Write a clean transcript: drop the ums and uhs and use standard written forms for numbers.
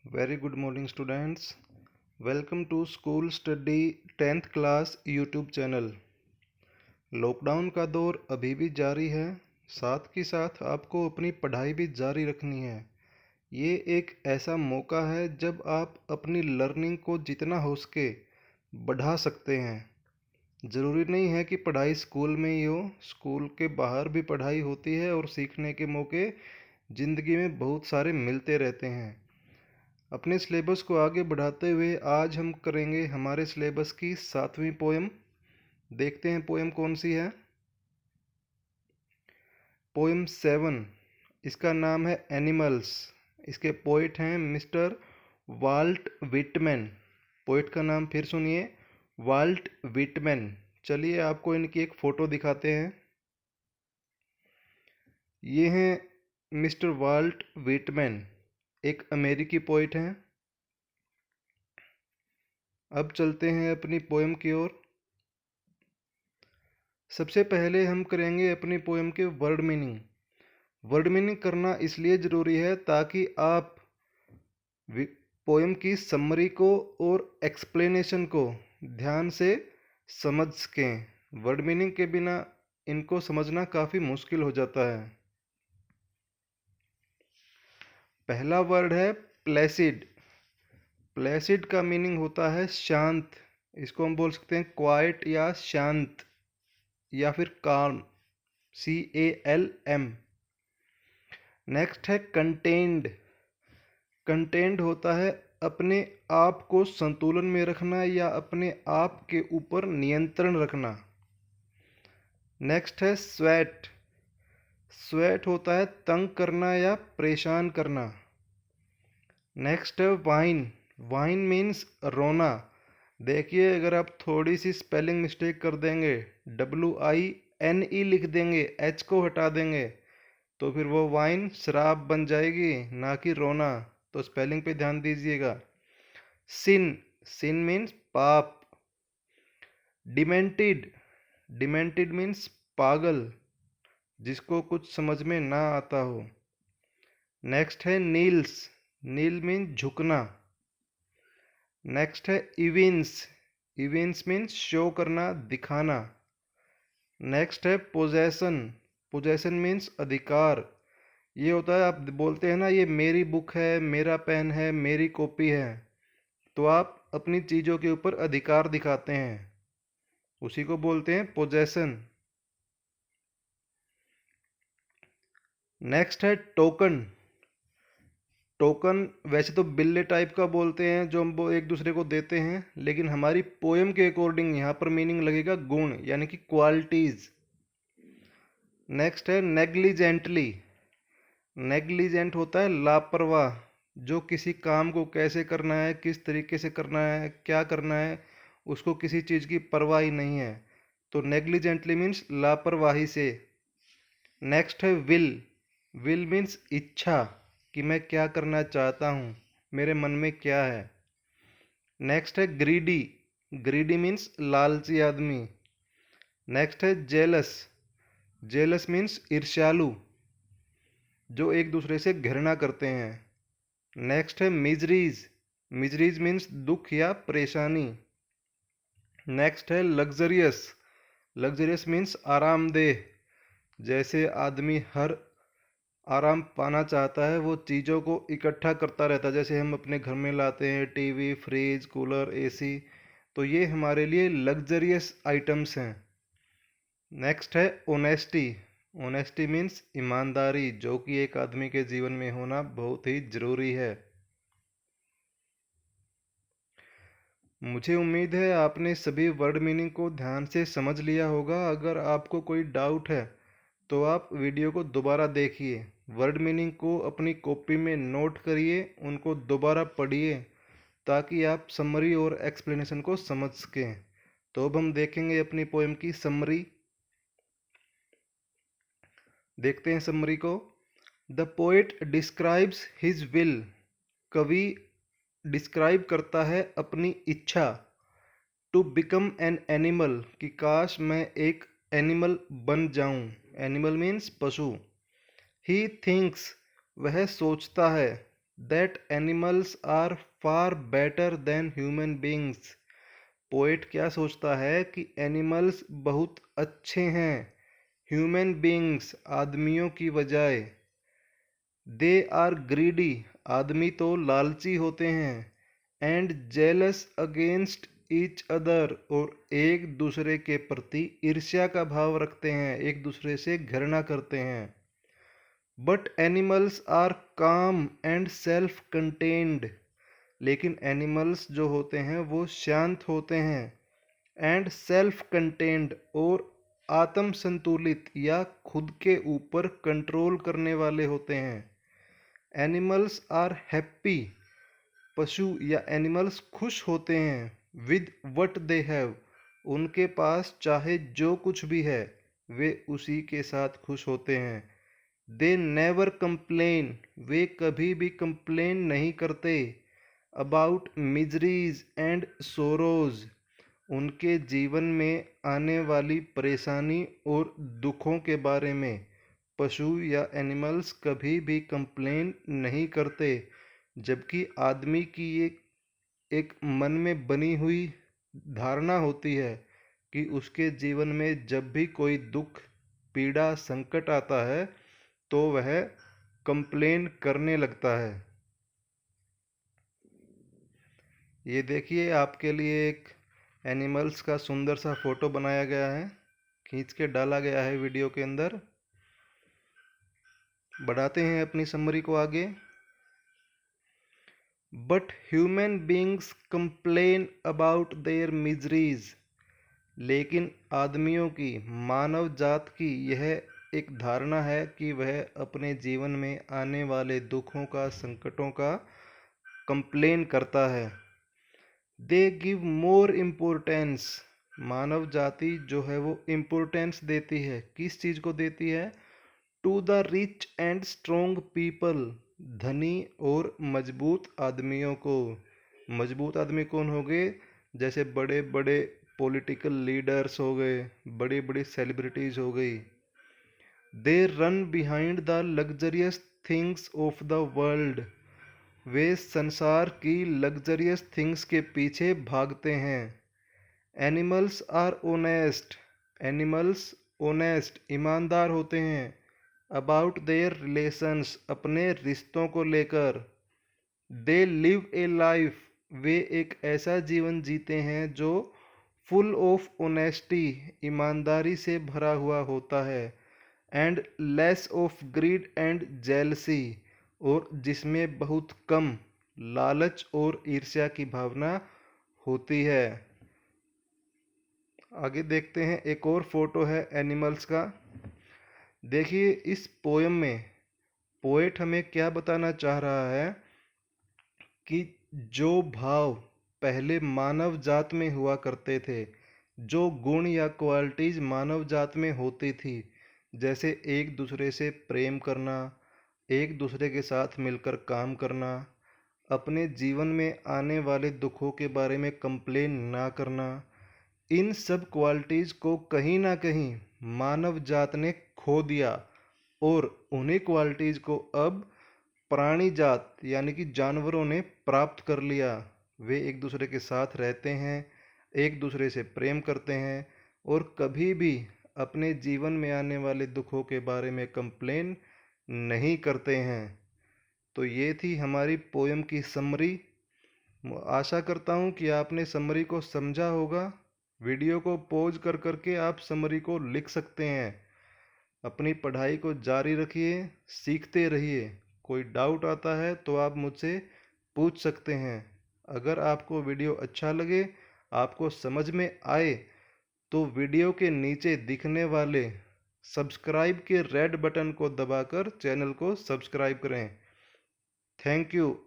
Very good morning, students. Welcome to School Study 10th class YouTube channel. Lockdown का दौर अभी भी जारी है, साथ ही साथ आपको अपनी पढ़ाई भी जारी रखनी है। ये एक ऐसा मौका है जब आप अपनी लर्निंग को जितना हो सके बढ़ा सकते हैं। ज़रूरी नहीं है कि पढ़ाई स्कूल में ही हो, स्कूल के बाहर भी पढ़ाई होती है और सीखने के मौके ज़िंदगी में बहुत सारे मिलते रहते हैं। अपने सिलेबस को आगे बढ़ाते हुए आज हम करेंगे हमारे सिलेबस की 7वीं पोएम। देखते हैं पोएम कौन सी है। पोएम 7, इसका नाम है एनिमल्स। इसके पोइट हैं मिस्टर वाल्ट विटमैन। पोइट का नाम फिर सुनिए, वाल्ट विटमैन। चलिए आपको इनकी एक फ़ोटो दिखाते हैं। ये हैं मिस्टर वाल्ट विटमैन, एक अमेरिकी पोइट हैं। अब चलते हैं अपनी पोएम की ओर। सबसे पहले हम करेंगे अपनी पोएम के वर्ड मीनिंग। वर्ड मीनिंग करना इसलिए ज़रूरी है ताकि आप पोएम की समरी को और एक्सप्लेनेशन को ध्यान से समझ सकें। वर्ड मीनिंग के बिना इनको समझना काफ़ी मुश्किल हो जाता है। पहला वर्ड है प्लेसिड। प्लेसिड का मीनिंग होता है शांत। इसको हम बोल सकते हैं क्वाइट या शांत या फिर काम, CALM। नेक्स्ट है कंटेंड। कंटेंड होता है अपने आप को संतुलन में रखना या अपने आप के ऊपर नियंत्रण रखना। नेक्स्ट है स्वेट। स्वेट होता है तंग करना या परेशान करना। नेक्स्ट है वाइन। वाइन मीन्स रोना। देखिए अगर आप थोड़ी सी स्पेलिंग मिस्टेक कर देंगे, WINE लिख देंगे, H को हटा देंगे, तो फिर वो वाइन शराब बन जाएगी, ना कि रोना। तो स्पेलिंग पे ध्यान दीजिएगा। सिन। सिन मीन्स पाप। डिमेंटिड। डिमेंटिड मीन्स पागल, जिसको कुछ समझ में ना आता हो। नेक्स्ट है नील्स। नील मीन्स झुकना। नेक्स्ट है इविंस। इविंस मीन्स शो करना, दिखाना। नेक्स्ट है पोजेसन। पोजेसन मीन्स अधिकार। ये होता है, आप बोलते हैं ना ये मेरी बुक है, मेरा पेन है, मेरी कॉपी है, तो आप अपनी चीज़ों के ऊपर अधिकार दिखाते हैं, उसी को बोलते हैं पोजेसन। नेक्स्ट है टोकन। टोकन वैसे तो बिल्ले टाइप का बोलते हैं जो हम वो एक दूसरे को देते हैं, लेकिन हमारी पोएम के अकॉर्डिंग यहाँ पर मीनिंग लगेगा गुण, यानी कि क्वालिटीज। नेक्स्ट है नेग्लिजेंटली। नेग्लिजेंट होता है लापरवाह, जो किसी काम को कैसे करना है, किस तरीके से करना है, क्या करना है, उसको किसी चीज़ की परवाह ही नहीं है। तो नेग्लिजेंटली मीन्स लापरवाही से। नेक्स्ट है विल। विल मीन्स इच्छा, कि मैं क्या करना चाहता हूँ, मेरे मन में क्या है। नेक्स्ट है ग्रीडी। ग्रीडी मीन्स लालची आदमी। नेक्स्ट है जेलस। जेलस मीन्स ईर्ष्यालु, जो एक दूसरे से घृणा करते हैं। नेक्स्ट है मिजरीज। मिजरीज मीन्स दुख या परेशानी। नेक्स्ट है लग्जरियस। लग्जरियस मीन्स आरामदेह, जैसे आदमी हर आराम पाना चाहता है वो चीज़ों को इकट्ठा करता रहता है, जैसे हम अपने घर में लाते हैं टीवी, फ्रिज, कूलर, AC, तो ये हमारे लिए लग्जरियस आइटम्स हैं। नेक्स्ट है ऑनेस्टी। ऑनेस्टी मीन्स ईमानदारी, जो कि एक आदमी के जीवन में होना बहुत ही ज़रूरी है। मुझे उम्मीद है आपने सभी वर्ड मीनिंग को ध्यान से समझ लिया होगा। अगर आपको कोई डाउट है तो आप वीडियो को दोबारा देखिए, वर्ड मीनिंग को अपनी कॉपी में नोट करिए, उनको दोबारा पढ़िए, ताकि आप समरी और एक्सप्लेनेशन को समझ सकें। तो अब हम देखेंगे अपनी पोएम की समरी। देखते हैं समरी को। The poet describes his will. कवि डिस्क्राइब करता है अपनी इच्छा। टू बिकम एन एनिमल, कि काश मैं एक एनिमल बन जाऊं। एनिमल मीन्स पशु। ही थिंक्स, वह सोचता है। That animals are far better than human beings. Poet क्या सोचता है कि एनिमल्स बहुत अच्छे हैं ह्यूमन बींग्स आदमियों की बजाय। दे आर ग्रीडी आदमी तो लालची होते हैं and jealous against each other और एक दूसरे के प्रति ईर्ष्या का भाव रखते हैं, एक दूसरे से घृणा करते हैं। बट एनिमल्स आर काम एंड सेल्फ कंटेन्ड, लेकिन एनिमल्स जो होते हैं वो शांत होते हैं एंड सेल्फ कंटेन्ड और आत्म संतुलित या खुद के ऊपर कंट्रोल करने वाले होते हैं। एनिमल्स आर हैप्पी, पशु या एनिमल्स खुश होते हैं विद वट दे हैव, उनके पास चाहे जो कुछ भी है वे उसी के साथ खुश होते हैं। दे नेवर कंप्लेन, वे कभी भी कंप्लेन नहीं करते अबाउट मिजरीज एंड सोरोज, उनके जीवन में आने वाली परेशानी और दुखों के बारे में पशु या एनिमल्स कभी भी कंप्लेन नहीं करते। जबकि आदमी की एक मन में बनी हुई धारणा होती है कि उसके जीवन में जब भी कोई दुख पीड़ा संकट आता है तो वह कंप्लेन करने लगता है। ये देखिए आपके लिए एक एनिमल्स का सुंदर सा फोटो बनाया गया है, खींच के डाला गया है वीडियो के अंदर। बढ़ाते हैं अपनी समरी को आगे। But human beings complain about their miseries, लेकिन आदमियों की मानव जात की यह एक धारणा है कि वह अपने जीवन में आने वाले दुखों का संकटों का कंप्लेन करता है। दे गिव मोर इम्पोर्टेंस, मानव जाति जो है वो इम्पोर्टेंस देती है, किस चीज़ को देती है? To the rich and strong people, धनी और मजबूत आदमियों को। मजबूत आदमी कौन हो गए? जैसे बड़े बड़े पॉलिटिकल लीडर्स हो गए, बड़ी बड़ी सेलिब्रिटीज हो गई। They run behind the luxurious things of the world, वे संसार की लग्जरियस थिंग्स के पीछे भागते हैं। Animals are honest, animals honest ईमानदार होते हैं अबाउट देयर रिलेशंस, अपने रिश्तों को लेकर। दे लिव ए लाइफ, वे एक ऐसा जीवन जीते हैं जो फुल ऑफ ऑनेस्टी, ईमानदारी से भरा हुआ होता है and less of grid and jealousy, और जिसमें बहुत कम लालच और ईर्ष्या की भावना होती है। आगे देखते हैं, एक और फोटो है एनिमल्स का। देखिए इस पोयम में पोएट हमें क्या बताना चाह रहा है कि जो भाव पहले मानव जात में हुआ करते थे, जो गुण या क्वालिटीज मानव जात में होती थी, जैसे एक दूसरे से प्रेम करना, एक दूसरे के साथ मिलकर काम करना, अपने जीवन में आने वाले दुखों के बारे में कंप्लेन ना करना, इन सब क्वालिटीज को कहीं ना कहीं मानव जात ने खो दिया और उन्हीं क्वालिटीज को अब प्राणी जात यानी कि जानवरों ने प्राप्त कर लिया। वे एक दूसरे के साथ रहते हैं, एक दूसरे से प्रेम करते हैं और कभी भी अपने जीवन में आने वाले दुखों के बारे में कंप्लेन नहीं करते हैं। तो ये थी हमारी पोयम की समरी। आशा करता हूँ कि आपने समरी को समझा होगा। वीडियो को पॉज कर करके आप समरी को लिख सकते हैं। अपनी पढ़ाई को जारी रखिए, सीखते रहिए। कोई डाउट आता है तो आप मुझसे पूछ सकते हैं। अगर आपको वीडियो अच्छा लगे, आपको समझ में आए, तो वीडियो के नीचे दिखने वाले सब्सक्राइब के रेड बटन को दबाकर चैनल को सब्सक्राइब करें। Thank you.